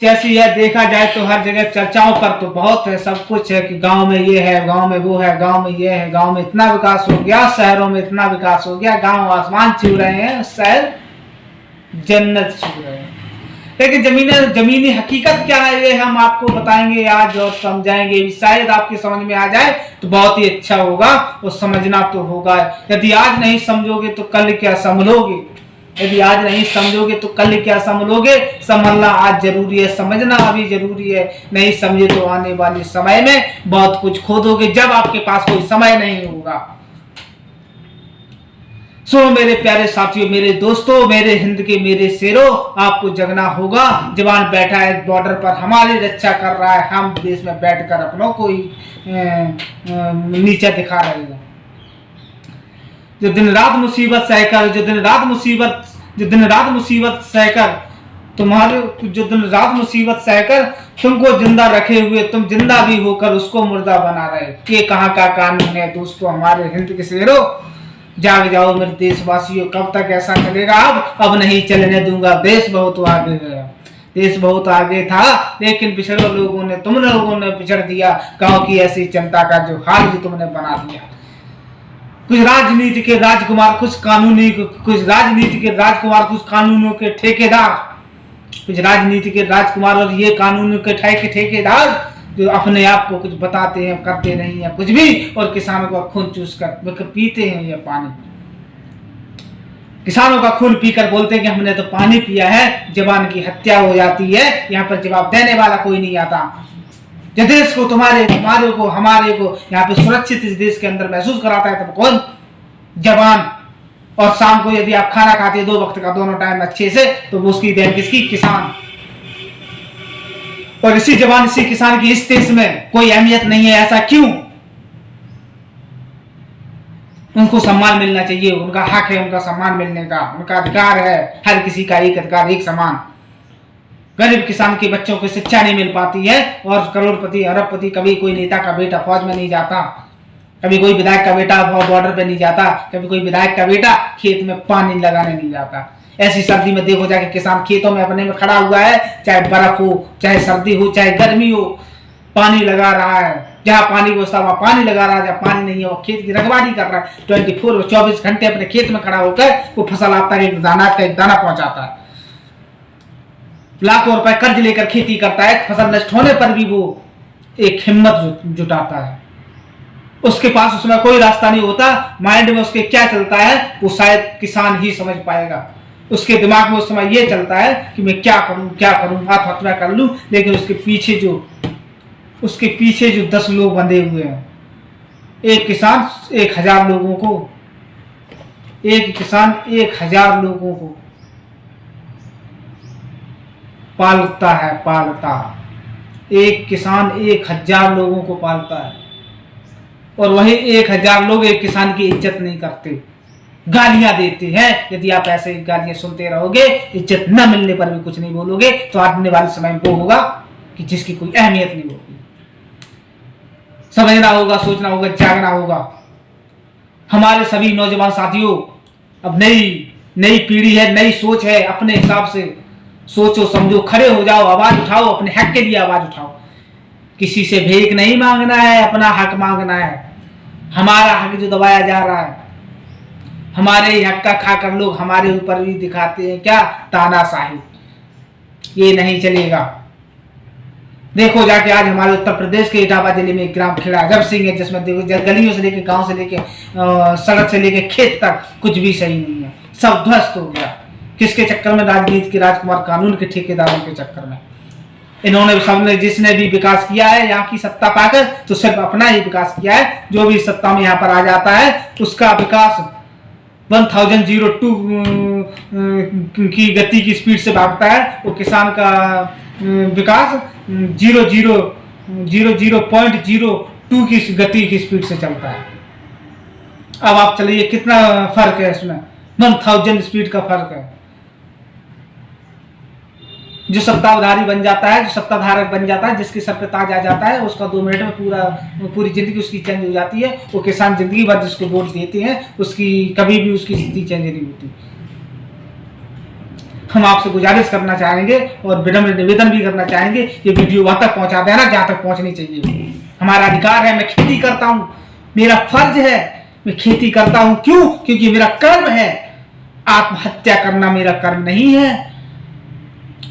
जैसे यह देखा जाए तो हर जगह चर्चाओं पर तो बहुत है, सब कुछ है कि गांव में ये है, गांव में वो है, गांव में ये है, गांव में इतना विकास हो गया, शहरों में इतना विकास हो गया, गांव आसमान छू रहे हैं, शहर जन्नत छू रहे हैं। लेकिन जमीनी हकीकत क्या है ये हम आपको बताएंगे आज और समझाएंगे, शायद आपकी समझ में आ जाए तो बहुत ही अच्छा होगा। और समझना तो होगा, यदि आज नहीं समझोगे तो कल क्या समझोगे, यदि आज नहीं समझोगे तो कल क्या समझोगे। समझना आज जरूरी है, समझना अभी जरूरी है, नहीं समझे तो आने वाले समय में बहुत कुछ खो दोगे जब आपके पास कोई समय नहीं होगा। सो मेरे प्यारे साथियों, मेरे दोस्तों, मेरे हिंद के मेरे शेरों, आपको जगना होगा। जवान बैठा है बॉर्डर पर, हमारी रक्षा कर रहा है, हम देश में बैठकर अपनों को ही नीचा दिखा रहे हैं। जो दिन रात मुसीबत सहकर, जो दिन रात मुसीबत सहकर तुम्हारे, जो दिन रात मुसीबत सहकर तुमको जिंदा रखे हुए, तुम जिंदा भी होकर उसको मुर्दा बना रहे, ये कहाँ का कानून है दोस्तों। हमारे हिंद के शेरों, जाग जाओ मेरे देशवासियों, कब तक ऐसा चलेगा। अब नहीं चलने दूंगा। देश बहुत आगे गया, देश बहुत आगे था, लेकिन पिछड़े लोगों ने, तुम लोगों ने पिछड़ दिया। गांव की ऐसी जनता का जो हाल जो तुमने बना दिया। कुछ राजनीति के राजकुमार, कुछ कानूनों के ठेकेदार, कुछ राजनीति के राजकुमार और ये कानूनों के ठेकेदार जो अपने आप को कुछ बताते हैं, करते नहीं है कुछ भी, और किसानों का खून चूस कर पीते हैं ये पानी। किसानों का खून पीकर बोलते हैं कि हमने तो पानी पिया है, जवान की हत्या हो जाती है, यहाँ पर जवाब देने वाला कोई नहीं आता। जो देश को हमारे को यहाँ पे सुरक्षित इस देश के अंदर महसूस कराता है तब कौन? जवान। और शाम को यदि आप खाना खाते हैं 2 वक्त का, दोनों टाइम अच्छे से, तो वो उसकी देन किसकी? किसान। और इसी जवान, इसी किसान की इस देश में कोई अहमियत नहीं है। ऐसा क्यों? उनको सम्मान मिलना चाहिए, उनका हक है उनका सम्मान मिलने का, उनका अधिकार है, हर किसी का एक अधिकार, एक समान। गरीब किसान के बच्चों को शिक्षा नहीं मिल पाती है, और करोड़पति अरबपति, कभी कोई नेता का बेटा फौज में नहीं जाता, कभी कोई विधायक का बेटा बॉर्डर पे नहीं जाता, कभी कोई विधायक का बेटा खेत में पानी लगाने नहीं जाता। ऐसी सर्दी में देखो जाके किसान खेतों में अपने में खड़ा हुआ है, चाहे बर्फ हो, चाहे सर्दी हो, चाहे गर्मी हो, पानी लगा रहा है। जहाँ पानी व्यवस्था वहां पानी लगा रहा है, जहाँ पानी नहीं है वो खेत की रखवाली कर रहा है। 24 घंटे अपने खेत में खड़ा होकर वो फसल आता है, एक दाना पहुंचाता है। लाखों रुपए कर्ज लेकर खेती करता है, फसल नष्ट होने पर भी वो एक हिम्मत जुटाता है। उसके पास उसमें कोई रास्ता नहीं होता, माइंड में उसके क्या चलता है वो शायद किसान ही समझ पाएगा। उसके दिमाग में उस समय ये चलता है कि मैं क्या करूं, आत्महत्या कर लूं। लेकिन उसके पीछे जो 10 लोग बंधे हुए हैं। एक किसान 1000 लोगों को, एक किसान 1000 लोगों को पालता है। एक किसान 1000 लोगों को पालता है, और वही 1000 लोग एक किसान की इज्जत नहीं करते, गालियां देते हैं। यदि आप ऐसे गालियां सुनते रहोगे, इज्जत न मिलने पर भी कुछ नहीं बोलोगे, तो आने वाले समय में वो होगा कि जिसकी कोई अहमियत नहीं होगी। समझना होगा, सोचना होगा, जागना होगा। हमारे सभी नौजवान साथियों, अब नई पीढ़ी है, नई सोच है, अपने हिसाब से सोचो, समझो, खड़े हो जाओ, आवाज उठाओ, अपने हक के लिए आवाज उठाओ। किसी से भीख नहीं मांगना है, अपना हक मांगना है। हमारा हक जो दबाया जा रहा है, हमारे हक का खाकर लोग हमारे ऊपर भी दिखाते हैं क्या? तानाशाही। ये नहीं चलेगा। देखो जाके आज हमारे उत्तर प्रदेश के इटावा जिले में ग्राम खेड़ा जब सिंह है, जिसमें गलियों से लेके, गांव से लेके, सड़क से लेके खेत तक कुछ भी सही नहीं है, सब ध्वस्त हो गया। किसके चक्कर में? राजनीति के राजकुमार, कानून के ठेकेदारों के चक्कर में। इन्होंने सबने, जिसने भी विकास किया है यहाँ की सत्ता पाकर, तो सिर्फ अपना ही विकास किया है। जो भी सत्ता में यहाँ पर आ जाता है उसका विकास 1002 की गति की स्पीड से भागता है। वो किसान का विकास 0.02 की गति की स्पीड से चलता है। अब आप चलिए, कितना फर्क है इसमें? 1000 स्पीड का फर्क है। जो सत्ताधारी बन जाता है, जो सत्ताधारक बन जाता है, जिसके सर पे ताज आ जाता है, उसका 2 मिनट में पूरी जिंदगी उसकी चेंज हो जाती है। वो किसान जिंदगी भर जिसको वोट देते हैं, उसकी कभी भी उसकी स्थिति चेंज नहीं होती। हम आपसे गुजारिश करना चाहेंगे और विनम्र निवेदन भी करना चाहेंगे, ये वीडियो वहां तक पहुंचा देना जहां तक पहुंचनी चाहिए। हमारा अधिकार है, मैं खेती करता हूं, मेरा फर्ज है, मैं खेती करता हूं। क्यों? क्योंकि मेरा कर्म है। आत्महत्या करना मेरा कर्म नहीं है।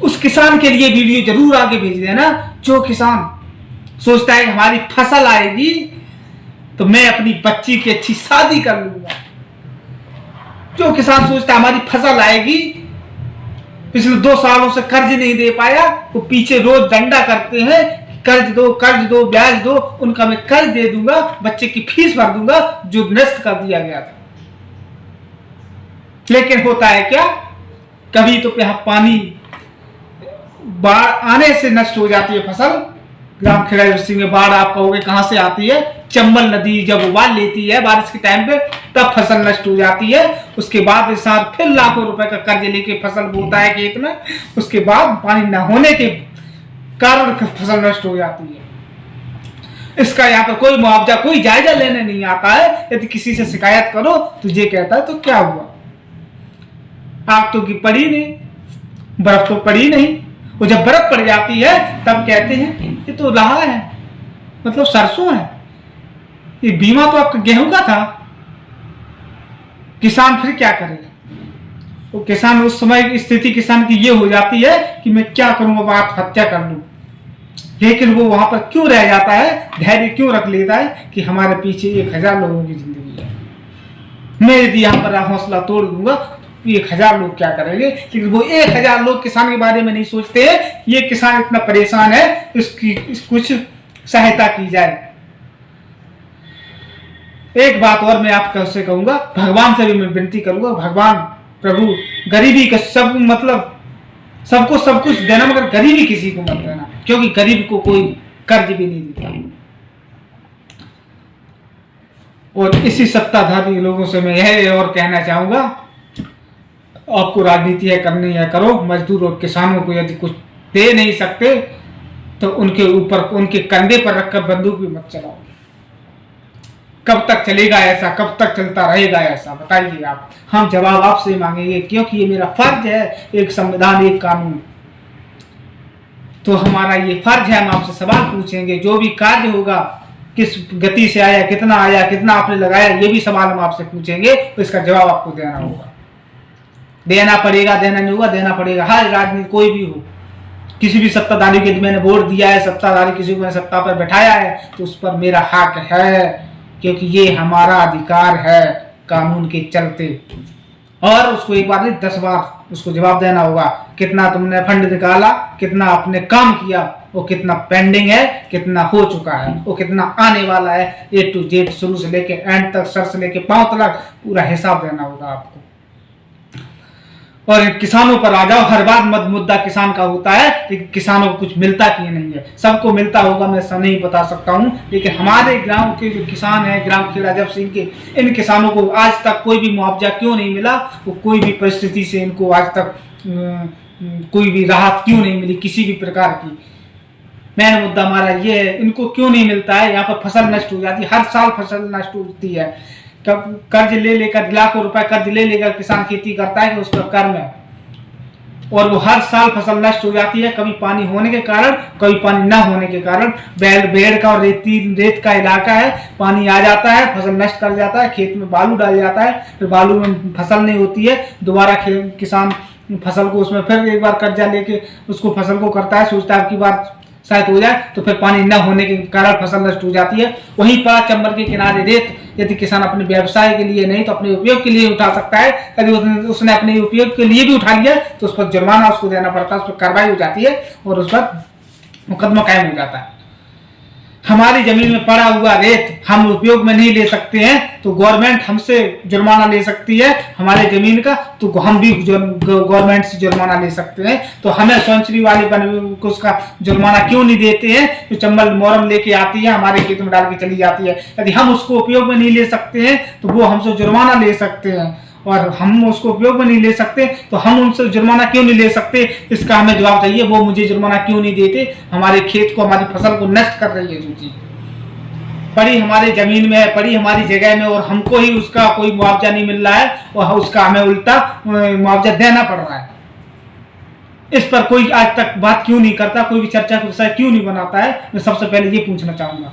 उस किसान के लिए वीडियो जरूर आगे भेज देना जो किसान सोचता है हमारी फसल आएगी तो मैं अपनी बच्ची की अच्छी शादी कर लूंगा। जो किसान सोचता है हमारी फसल आएगी, पिछले 2 सालों से कर्ज नहीं दे पाया, वो पीछे रोज डंडा करते हैं, कर्ज दो ब्याज दो, उनका मैं कर्ज दे दूंगा, बच्चे की फीस भर दूंगा जो नष्ट कर दिया गया था। लेकिन होता है क्या, कभी तो यहां पानी बाढ़ आने से नष्ट हो जाती है फसल। ग्राम खेड़ा डिस्ट्रिक्ट में बाढ़ आप कहोगे कहां से आती है? चंबल नदी जब उबाल लेती है बारिश के टाइम पे, तब फसल नष्ट हो जाती है। उसके बाद इंसान फिर लाखों रुपए का कर्ज लेके फसल बोता है खेत में, उसके बाद पानी न होने के कारण फसल नष्ट हो जाती है। इसका यहाँ पर कोई मुआवजा, कोई जायजा लेने नहीं आता है। यदि किसी से शिकायत करो तो ये कहता है तो क्या हुआ, आग तो पड़ी नहीं, बर्फ तो पड़ी नहीं। वो जब बर्फ पड़ जाती है तब कहते हैं ये तो रहा है, मतलब सरसों है, ये बीमा तो आपका गेहूं का था। किसान फिर क्या करेगा? वो किसान उस समय की स्थिति किसान की ये हो जाती है कि मैं क्या करूं, अब आत्महत्या कर लूं। लेकिन वो वहां पर क्यों रह जाता है, धैर्य क्यों रख लेता है कि हमारे पीछे 1000 लोगों की जिंदगी है, मैं यदि यहाँ पर हौसला तोड़ दूंगा 1000 लोग क्या करेंगे। लेकिन वो 1000 लोग किसान के बारे में नहीं सोचते हैं, ये किसान इतना परेशान है, इसकी कुछ सहायता की जाए। एक बात और मैं आपसे कहूंगा, भगवान से भी मैं विनती करूंगा, भगवान प्रभु गरीबी का सब मतलब सबको सब कुछ देना, मगर गरीबी किसी को मत देना, क्योंकि गरीब को कोई कर्ज भी नहीं देता। और इसी सत्ताधारी लोगों से मैं यह और कहना चाहूंगा, आपको राजनीति है करनी है करो, मजदूर और किसानों को यदि कुछ दे नहीं सकते तो उनके ऊपर, उनके कंधे पर रखकर बंदूक भी मत चलाओ। कब तक चलेगा ऐसा, कब तक चलता रहेगा ऐसा, बताइए आप। हम जवाब आपसे मांगेंगे, क्योंकि ये मेरा फर्ज है, एक संविधान एक कानून, तो हमारा ये फर्ज है, हम आपसे सवाल पूछेंगे। जो भी कार्य होगा किस गति से आया, कितना आपने लगाया, ये भी सवाल हम आपसे पूछेंगे, तो इसका जवाब आपको देना होगा। देना पड़ेगा, देना नहीं होगा, देना पड़ेगा। हर राजनीति कोई भी हो, किसी भी सत्ताधारी के मैंने वोट दिया है, सत्ताधारी किसी को मैंने सत्ता पर बैठाया है, तो उस पर मेरा हक है, क्योंकि ये हमारा अधिकार है कानून के चलते। और उसको एक बार नहीं 10 बार उसको जवाब देना होगा, कितना तुमने फंड निकाला, कितना आपने काम किया, वो कितना पेंडिंग है, कितना हो चुका है, वो कितना आने वाला है, A to Z शुरू से लेके एंड तक, सर से लेके पांव तक पूरा हिसाब देना होगा आपको। और किसानों पर आ जाओ, हर बार मुद्दा किसान का होता है, लेकिन किसानों को कुछ मिलता क्यों नहीं है। सबको मिलता होगा मैं ऐसा नहीं बता सकता हूं, लेकिन हमारे गांव के जो किसान हैं, ग्राम खेड़ा जब सिंह के, इन किसानों को आज तक कोई भी मुआवजा क्यों नहीं मिला, वो कोई भी परिस्थिति से इनको आज तक कोई भी राहत क्यों नहीं मिली किसी भी प्रकार की। मेन मुद्दा हमारा ये है, इनको क्यों नहीं मिलता है। यहाँ पर फसल नष्ट हो जाती है, हर साल फसल नष्ट होती है। कर्ज ले लेकर, लाखों रुपए कर्ज ले लेकर किसान खेती करता है कि उसका कर्म है, और वो हर साल फसल नष्ट हो जाती है, कभी पानी होने के कारण, कभी पानी ना होने के कारण। बेड़ का और रेत का इलाका है, पानी आ जाता है, फसल नष्ट कर जाता है, खेत में बालू डाल जाता है, फिर बालू में फसल नहीं होती है, दोबारा किसान फसल को उसमें फिर एक बार कर्जा लेके उसको फसल को करता है, सोचता है आपकी बार शायद हो जाए, तो फिर पानी न होने के कारण फसल नष्ट हो जाती है। वहीं पर चंबल के किनारे रेत यदि किसान अपने व्यवसाय के लिए नहीं तो अपने उपयोग के लिए उठा सकता है, यदि उसने अपने उपयोग के लिए भी उठा लिया तो उस पर जुर्माना उसको देना पड़ता है, उस पर कार्रवाई हो जाती है और उस पर मुकदमा कायम हो जाता है। हमारी जमीन में पड़ा हुआ रेत हम उपयोग में नहीं ले सकते हैं तो गवर्नमेंट हमसे जुर्माना ले सकती है, हमारे जमीन का, तो हम भी गवर्नमेंट से जुर्माना ले सकते हैं। तो हमें सेंचुरी वाले को उसका जुर्माना क्यों नहीं देते हैं? तो चंबल मोरम लेके आती है, हमारे खेत में डाल के चली जाती है। यदि हम उसको उपयोग में नहीं ले सकते हैं तो वो हमसे जुर्माना ले सकते हैं, और हम उसको उपयोग में नहीं ले सकते तो हम उनसे जुर्माना क्यों नहीं ले सकते, इसका हमें जवाब चाहिए। वो मुझे जुर्माना क्यों नहीं देते? हमारे खेत को, हमारी फसल को नष्ट कर रही है जो चीज पड़ी हमारे जमीन में है, पड़ी हमारी जगह में, और हमको ही उसका कोई मुआवजा नहीं मिल रहा है और उसका हमें उल्टा मुआवजा देना पड़ रहा है। इस पर कोई आज तक बात क्यों नहीं करता, कोई भी चर्चा का विषय क्यों नहीं बनाता है? मैं सबसे पहले ये पूछना चाहूंगा।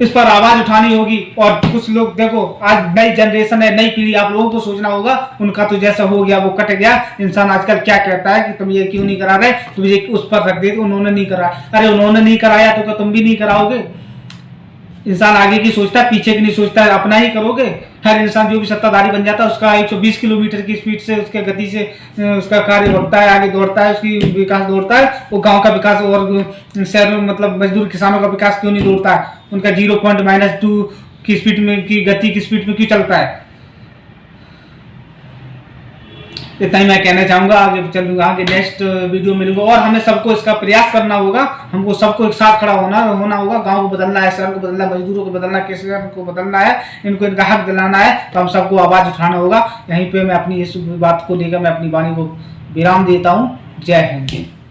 इस पर आवाज उठानी होगी। और कुछ लोग देखो, आज नई जनरेशन है, नई पीढ़ी, आप लोगों को सोचना होगा। उनका तो जैसा हो गया वो कट गया। इंसान आजकल क्या कहता है कि तुम ये क्यों नहीं करा रहे, तुम ये उस पर रख दे, उन्होंने नहीं करा। अरे उन्होंने नहीं कराया तो क्या तुम भी नहीं कराओगे? इंसान आगे की सोचता है, पीछे की नहीं सोचता है, अपना ही करोगे। हर इंसान जो भी सत्ताधारी बन जाता है उसका 120 किलोमीटर की स्पीड से, उसके गति से उसका कार्य बढ़ता है, आगे दौड़ता है, उसकी विकास दौड़ता है। वो गांव का विकास और शहर में मतलब मजदूर किसानों का विकास क्यों नहीं दौड़ता है? उनका 0.-2 की स्पीड में, की गति की स्पीड में क्यों चलता है? इतना ही मैं कहना चाहूंगा। आगे चलूंगा, आगे नेक्स्ट वीडियो मिलूंगा। और हमें सबको इसका प्रयास करना होगा, हमको सबको एक साथ खड़ा होना होगा। गांव को बदलना है, शहर को बदलना है, मजदूरों को बदलना है, किसान को बदलना है, इनको इनका हक दिलाना है। तो हम सबको आवाज उठाना होगा। यहीं पे मैं अपनी इस बात को लेकर मैं अपनी वाणी को विराम देता हूँ। जय हिंद।